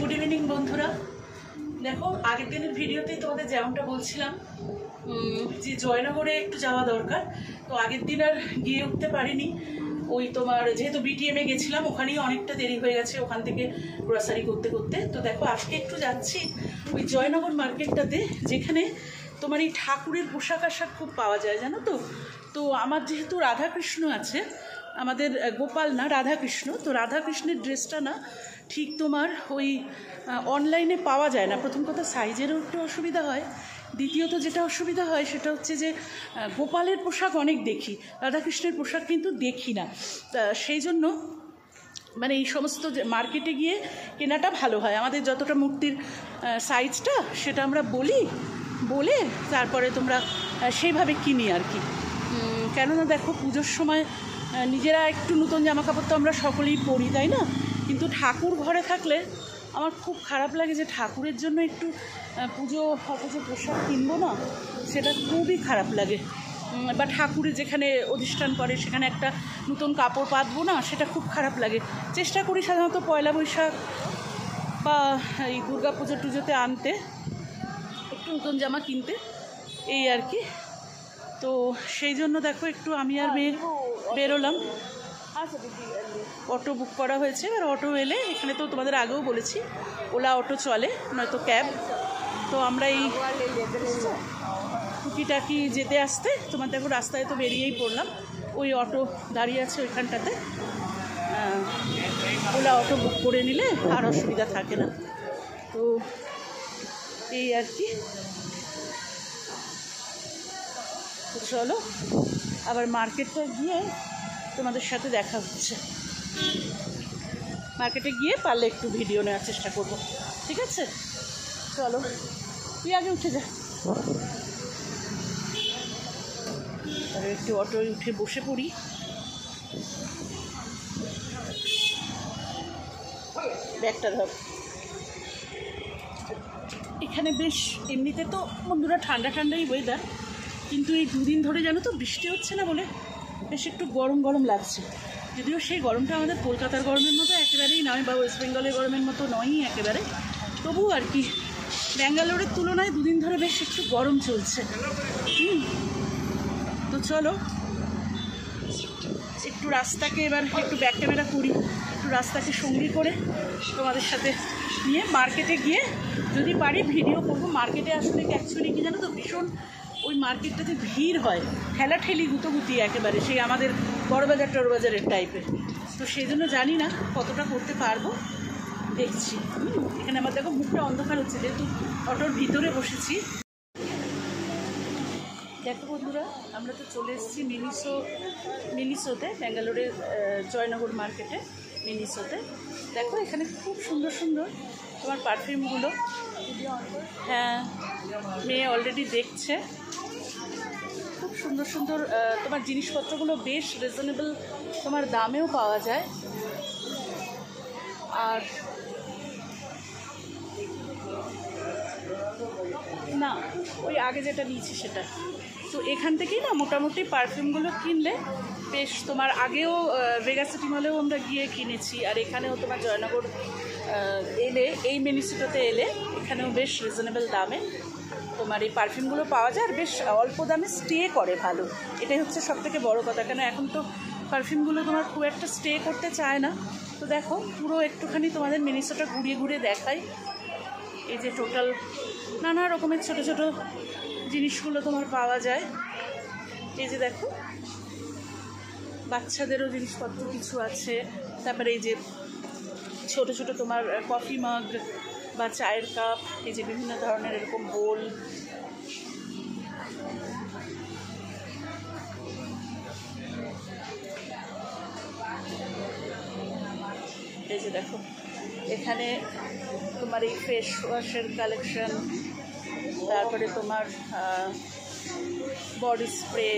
Good evening বন্ধুরা। দেখো, আগের দিনের ভিডিওতেই তোমাদের যেমনটা বলছিলাম যে জয়নগরে একটু যাওয়া দরকার। তো আগের দিন আর গিয়ে উঠতে পারিনি। ওই তোমার যেহেতু বিটিএমে গেছিলাম, ওখানেই অনেকটা দেরি হয়ে গেছে ওখান থেকে গ্রসারি করতে করতে। তো দেখো, আজকে একটু যাচ্ছি ওই জয়নগর মার্কেটটাতে, যেখানে তোমার এই ঠাকুরের পোশাক আশাক খুব পাওয়া যায়, জানো তো। তো আমার যেহেতু রাধাকৃষ্ণ আছে, আমাদের গোপাল না রাধাকৃষ্ণ, তো রাধাকৃষ্ণের ড্রেসটা না ঠিক তোমার ওই অনলাইনে পাওয়া যায় না। প্রথম কথা সাইজেরও একটু অসুবিধা হয়, দ্বিতীয়ত যেটা অসুবিধা হয় সেটা হচ্ছে যে গোপালের পোশাক অনেক দেখি, রাধাকৃষ্ণের পোশাক কিন্তু দেখি না। সেই জন্য মানে এই সমস্ত মার্কেটে গিয়ে কেনাটা ভালো হয়। আমাদের যতটা মূর্তির সাইজটা সেটা আমরা বলে তারপরে তোমরা সেইভাবে কিনি আর কি। কেননা দেখো, পুজোর সময় নিজেরা একটু নতুন জামাকাপড় তো আমরা সকলেই পরি, তাই না? কিন্তু ঠাকুর ঘরে থাকলে আমার খুব খারাপ লাগে যে ঠাকুরের জন্য একটু পুজো অথচ পোশাক কিনবো না, সেটা খুবই খারাপ লাগে। বা ঠাকুরে যেখানে অধিষ্ঠান করে সেখানে একটা নতুন কাপড় পাতবো না, সেটা খুব খারাপ লাগে। চেষ্টা করি সাধারণত পয়লা বৈশাখ বা এই দুর্গা পুজো টুজোতে আনতে, একটু নতুন জামা কিনতে, এই আর কি। তো সেই জন্য দেখো, একটু আমি আর মেয়ে বেরোলাম। অটো বুক করা হয়েছে, আর অটো এলে, এখানে তো তোমাদের আগেও বলেছি ওলা অটো চলে, নয়তো ক্যাব। তো আমরা এই টুকিটাকি যেতে আসতে তোমার দেখো রাস্তায় তো বেরিয়েই পড়লাম। ওই অটো দাঁড়িয়ে আছে ওইখানটাতে, ওলা অটো বুক করে নিলে আর অসুবিধা থাকে না। তো এই আর কি। চলো আবার মার্কেটটা গিয়ে তোমাদের সাথে দেখা হচ্ছে। মার্কেটে গিয়ে পারলে একটু ভিডিও নেওয়ার চেষ্টা করব, ঠিক আছে? চলো, তুই আগে উঠে যা। আর একটু অটোয় উঠে বসে পড়ি। ব্যাগটা ধর। এখানে বেশ এমনিতে তো বন্ধুরা ঠান্ডাই ওয়েদার, কিন্তু এই দুদিন ধরে জানো তো বৃষ্টি হচ্ছে না বলে বেশ একটু গরম লাগছে। যদিও সেই গরমটা আমাদের কলকাতার গরমের মতো একেবারেই নয়, বা ওয়েস্ট বেঙ্গলের গরমের মতো নয়ই একেবারে, তবু আর কি ব্যাঙ্গালোরের তুলনায় দুদিন ধরে বেশ একটু গরম চলছে। তো চলো একটু রাস্তাকে এবার একটু ব্যাক ক্যামেরা করি, একটু রাস্তাকে সঙ্গী করে তোমাদের সাথে নিয়ে মার্কেটে গিয়ে যদি পারি ভিডিও করবো। মার্কেটে আসলে অ্যাকচুয়ালি কি জানো তো, ভীষণ ওই মার্কেটটাতে ভিড় হয়, ঠেলাঠেলি গুতোগুতি একেবারে, সেই আমাদের বড়বাজার টড়বাজারের টাইপের। তো সেই জন্য জানি না কতটা করতে পারবো, দেখছি। এখানে আমার দেখো মুখটা অন্ধকার হচ্ছে, যেহেতু অটোর ভিতরে বসেছি। দেখো বন্ধুরা, আমরা তো চলে এসেছি মিনিসোতে, ব্যাঙ্গালোরের জয়নগর মার্কেটে মিনিসোতে। দেখো এখানে খুব সুন্দর তোমার পারফিউমগুলো। হ্যাঁ, মেয়ে অলরেডি দেখছে। খুব সুন্দর তোমার জিনিসপত্রগুলো বেশ রিজনেবল তোমার দামেও পাওয়া যায়। আর না, ওই আগে যেটা নিয়েছি সেটা। তো এখান থেকেই না মোটামুটি পারফিউমগুলো কিনলে বেশ, তোমার আগেও ভেগাসিটি মলেও আমরা গিয়ে কিনেছি, আর এখানেও তোমার জয়নগর এলে, এই মিনিসোটাতে এলে এখানেও বেশ রিজনেবল দামে তোমার এই পারফিউমগুলো পাওয়া যায়, আর বেশ অল্প দামে স্টে করে ভালো। এটাই হচ্ছে সবথেকে বড় কথা, কেন এখন তো পারফিউমগুলো তোমার খুব একটা স্টে করতে চায় না। তো দেখো, পুরো একটুখানি তোমাদের মিনিসোটা ঘুরিয়ে দেখাই। এই যে টোটাল নানা রকমের ছোট জিনিসগুলো তোমার পাওয়া যায়। এই যে দেখো, বাচ্চাদেরও জিনিসপত্র কিছু আছে। তারপরে এই যে ছোট তোমার কফি মাগ বা চায়ের কাপ, এই যে বিভিন্ন ধরনের এরকম বোল। এই যে দেখো, এখানে তোমার এই ফেস ওয়াশের কালেকশন, তারপরে তোমার বডি স্প্রে,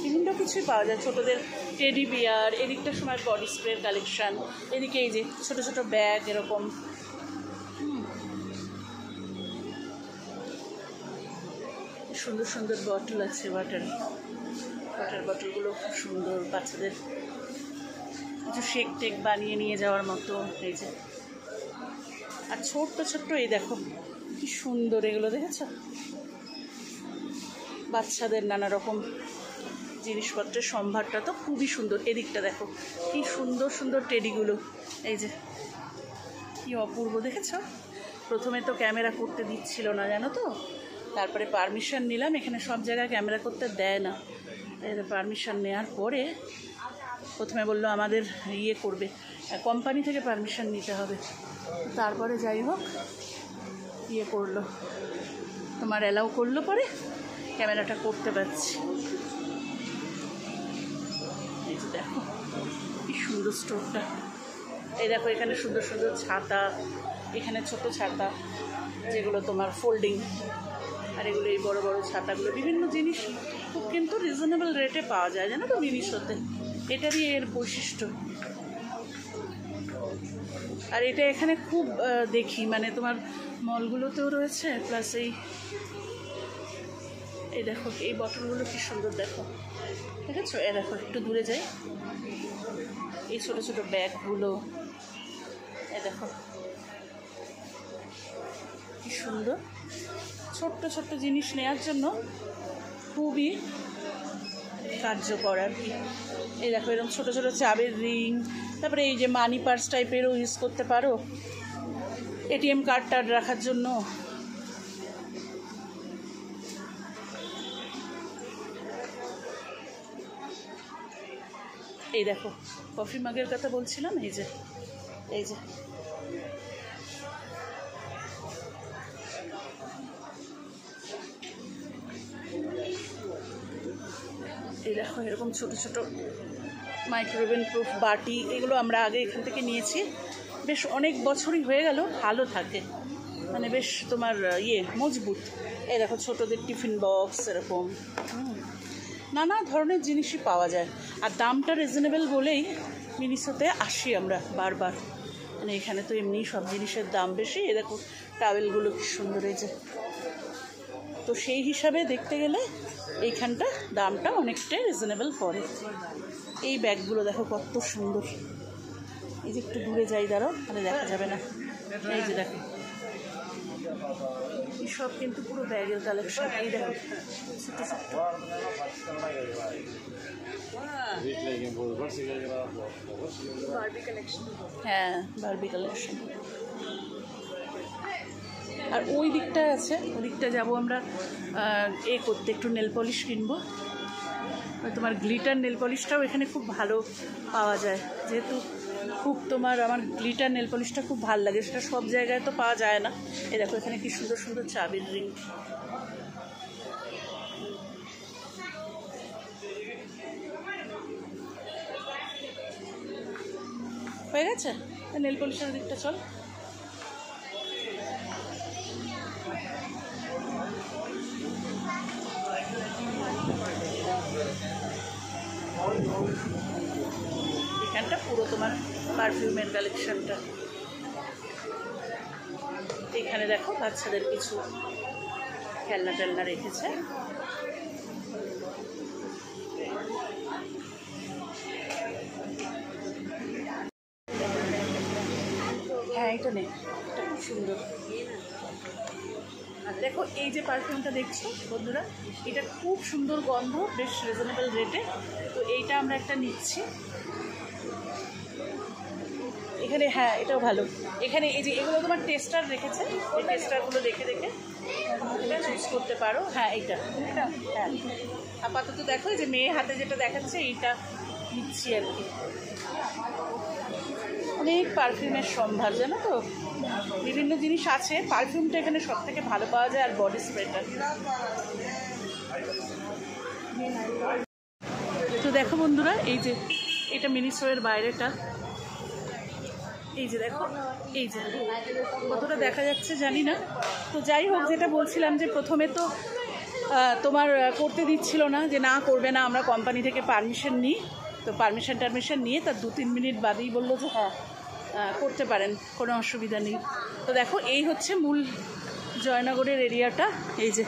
বিভিন্ন কিছুই পাওয়া যায়। ছোটোদের টেডি বিয়ার, এদিকটার সময় বডি স্প্রের কালেকশান, এদিকে এই যে ছোটো ব্যাগ এরকম। সুন্দর বটল আছে, ওয়াটার বটলগুলো খুব সুন্দর, বাচ্চাদের কিছু শেক টেক বানিয়ে নিয়ে যাওয়ার মতো। এই যে আর ছোট্ট ছোট্ট এই দেখো কি সুন্দর, এগুলো দেখেছ? বাচ্চাদের নানা রকম জিনিসপত্রের সম্ভারটা তো খুবই সুন্দর। এদিকটা দেখো কি সুন্দর সুন্দর টেডিগুলো, এই যে কি অপূর্ব দেখেছ? প্রথমে তো ক্যামেরা করতে দিচ্ছিল না জানো তো, তারপরে পারমিশন নিলাম। এখানে সব জায়গায় ক্যামেরা করতে দেয় না, পারমিশন নেওয়ার পরে প্রথমে বললো আমাদের ইয়ে করবে, কোম্পানি থেকে পারমিশন নিতে হবে। তারপরে যাই হোক ইয়ে করলো, তোমার অ্যালাউ করলো, পরে ক্যামেরাটা করতে পারছি। এই যে দেখো কি সুন্দর স্টোরটা। এই দেখো এখানে সুন্দর সুন্দর ছাতা, এখানে ছোট ছাতা যেগুলো তোমার ফোল্ডিং, আর এগুলো এই বড় বড় ছাতাগুলো, বিভিন্ন জিনিস খুব কিন্তু রিজনেবল রেটে পাওয়া যায় জানো তো মিনিসোতে। এটারই এর বৈশিষ্ট্য। আর এটা এখানে খুব দেখি, মানে তোমার মলগুলোতেও রয়েছে, প্লাস এই দেখো এই বটলগুলো কি সুন্দর দেখো, ঠিক আছে? এ দেখো একটু দূরে যাই, এই ছোটো ছোটো ব্যাগগুলো এ দেখো কি সুন্দর। ছোট্ট ছোট্ট জিনিস নেওয়ার জন্য খুবই কার্যকর আর কি। এই দেখো এরকম ছোটো ছোটো চাবির রিং, তারপরে এই যে মানি পার্স টাইপেরও ইউজ করতে পারো, এটিএম কার্ড টার্ড রাখার জন্য। এই দেখো কফি মাগের কথা বলছিলাম, এই যে এই যে এই দেখো এরকম ছোট ছোট মাইক্রোওভেন প্রুফ বাটি, এগুলো আমরা আগে এখান থেকে নিয়েছি, বেশ অনেক বছরই হয়ে গেল, ভালো থাকে, মানে বেশ তোমার ইয়ে মজবুত। এই দেখো ছোটোদের টিফিন বক্স, এরকম নানা ধরনের জিনিসই পাওয়া যায়। আর দামটা রিজনেবল বলেই মিনিসোতে আসি আমরা বারবার, মানে এখানে তো এমনি সব জিনিসের দাম বেশি। এ দেখো টাওয়েলগুলো কি সুন্দর, এই যে, তো সেই হিসাবে দেখতে গেলে এইখানটা দামটা অনেকটাই রিজনেবল পড়ে। এই ব্যাগগুলো দেখো কত সুন্দর, এই যে একটু দূরে যাই দাঁড়াও, মানে দেখা যাবে না। এই যে দেখো সব কিন্তু পুরো ব্যাগের কালেকশন। এই দেখো ছোটো ছোট্ট, হ্যাঁ বারবি কালেকশন। আর ওই দিকটা আছে, ওই দিকটা যাবো আমরা করতে, একটু নেল পলিশ কিনবো। তোমার গ্লিটার নেল পলিশটাও এখানে খুব ভালো পাওয়া যায়, যেহেতু খুব তোমার আমার গ্লিটার নেল পলিশটা খুব ভালো লাগে, সেটা সব জায়গায় তো পাওয়া যায় না। এই দেখো এখানে কি সুন্দর সুন্দর চাবির রিং। হয়ে গেছে নেল পলিশের দিকটা, চল। এখানটা পুরো তোমার পারফিউমের কালেকশনটা। এখানে দেখো বাচ্চাদের কিছু খেলনা টেলনা রেখেছে। হ্যাঁ এটা নেই, এটা খুব সুন্দর। আর দেখো এই যে পারফিউমটা দেখছো বন্ধুরা, এটা খুব সুন্দর গন্ধ, বেশ রিজনেবল রেটে। তো এইটা আমরা একটা নিচ্ছি এখানে। হ্যাঁ এটাও ভালো। এখানে এই যে এগুলো তোমার টেস্টার রেখেছে, এই টেস্টারগুলো দেখে দেখে এটা চুজ করতে পারো। হ্যাঁ এইটা হ্যাঁ আপাতত দেখো এই যে মেয়ে হাতে যেটা দেখাচ্ছে এইটা নিচ্ছি আর কি। অনেক পারফিউমের সম্ভার জানো তো, বিভিন্ন জিনিস আছে। পারফিউমটা এখানে সব থেকে ভালো পাওয়া যায়, আর বডি স্প্রেটা। তো দেখো বন্ধুরা, এই যে এটা মিনিসোয়ের বাইরেটা, এই যে দেখো, এই যে কতটা দেখা যাচ্ছে জানি না। তো যাই হোক, যেটা বলছিলাম যে প্রথমে তো তোমার করতে দিচ্ছিল না, যে না করবে না, আমরা কোম্পানি থেকে পারমিশন নিই। তো পারমিশন নিয়ে তার 2-3 মিনিট বাদেই বললো যে হ্যাঁ করতে পারেন, কোনো অসুবিধা নেই। তো দেখো এই হচ্ছে মূল জয়নগরের এরিয়াটা। এই যে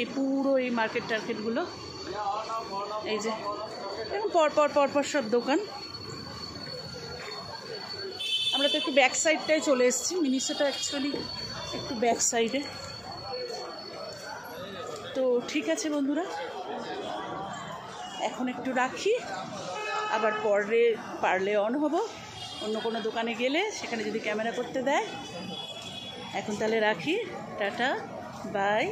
এই পুরো এই মার্কেট টার্কেটগুলো, এই যে এবং পরপর সব দোকান। আমরা তো একটু ব্যাক সাইডটায় চলে এসেছি, মিনিসোটা অ্যাকচুয়ালি একটু ব্যাক সাইডে। তো ঠিক আছে বন্ধুরা, এখন একটু রাখি, আবার পরে পারলে অন হব অন্য কোনো দোকানে গেলে, সেখানে যদি ক্যামেরা করতে দেয়। এখন তাহলে রাখি, টাটা, বাই।